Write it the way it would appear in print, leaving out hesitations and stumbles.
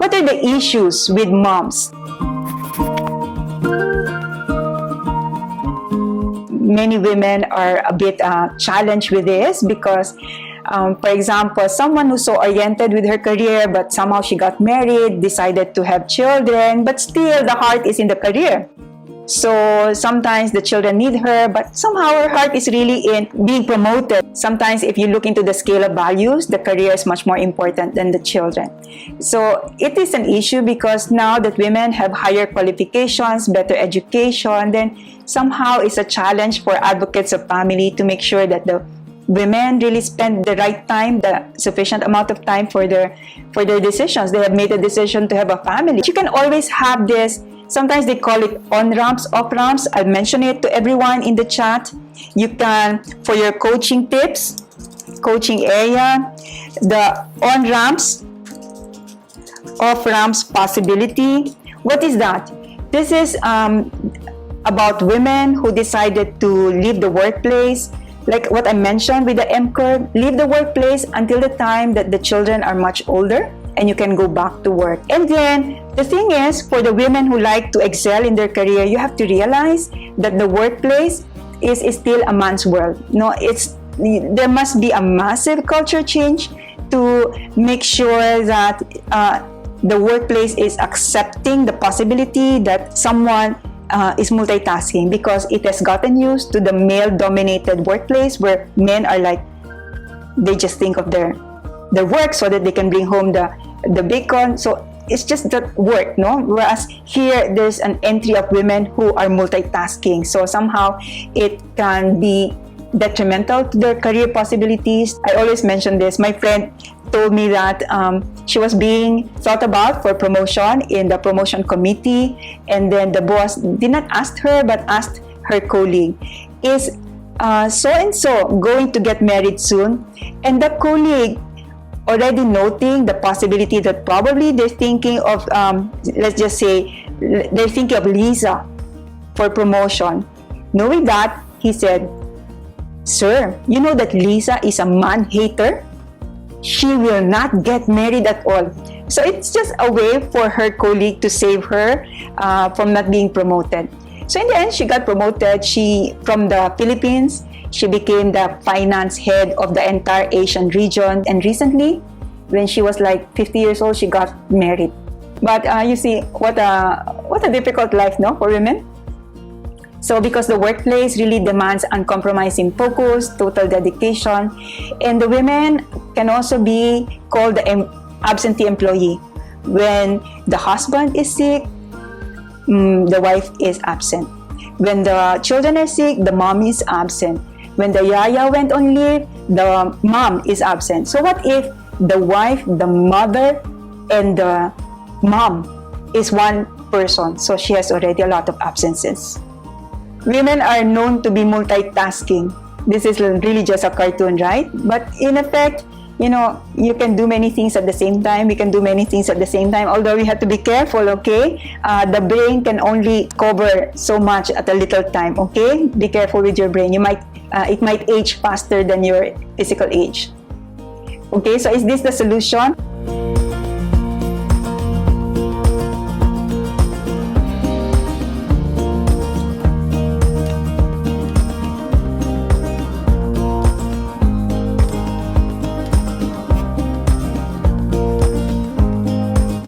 What are the issues with moms? Many women are a bit challenged with this because, for example, someone who's so oriented with her career, but somehow she got married, decided to have children, but still the heart is in the career. So sometimes the children need her, but somehow her heart is really in being promoted. Sometimes if you look into the scale of values, the career is much more important than the children. So it is an issue because now that women have higher qualifications, better education, then somehow it's a challenge for advocates of family to make sure that the women really spend the right time, the sufficient amount of time for their decisions. They have made a decision to have a family. You can always have this. Sometimes they call it on-ramps, off-ramps. I'll mention it to everyone in the chat. You can, for your coaching tips, coaching area, the on-ramps, off-ramps possibility. What is that? This is about women who decided to leave the workplace, like what I mentioned with the M curve, leave the workplace until the time that the children are much older and you can go back to work. And then the thing is, for the women who like to excel in their career, you have to realize that the workplace is still a man's world. No, there must be a massive culture change to make sure that the workplace is accepting the possibility that someone is multitasking, because it has gotten used to the male-dominated workplace where men are like, they just think of their work so that they can bring home the bacon. So it's just that work, no? Whereas here, there's an entry of women who are multitasking. So somehow it can be detrimental to their career possibilities. I always mention this. My friend told me that she was being thought about for promotion in the promotion committee, and then the boss did not ask her but asked her colleague, is so-and-so going to get married soon? And the colleague, already noting the possibility that probably they're thinking of, let's just say, they're thinking of Lisa for promotion. Knowing that, he said, "Sir, you know that Lisa is a man-hater? She will not get married at all." So it's just a way for her colleague to save her from not being promoted. So in the end, she got promoted. From the Philippines, she became the finance head of the entire Asian region. And recently, when she was like 50 years old, she got married. But you see, what a difficult life, no, for women? So because the workplace really demands uncompromising focus, total dedication, and the women can also be called the absentee employee. When the husband is sick, the wife is absent. When the children are sick, the mom is absent. When the yaya went on leave, the mom is absent. So what if the wife, the mother, and the mom is one person? So she has already a lot of absences. Women are known to be multitasking. This is really just a cartoon, right? But in effect, you know, you can do many things at the same time. We can do many things at the same time, although we have to be careful, okay? The brain can only cover so much at a little time, okay? Be careful with your brain. It might age faster than your physical age. Okay, so is this the solution?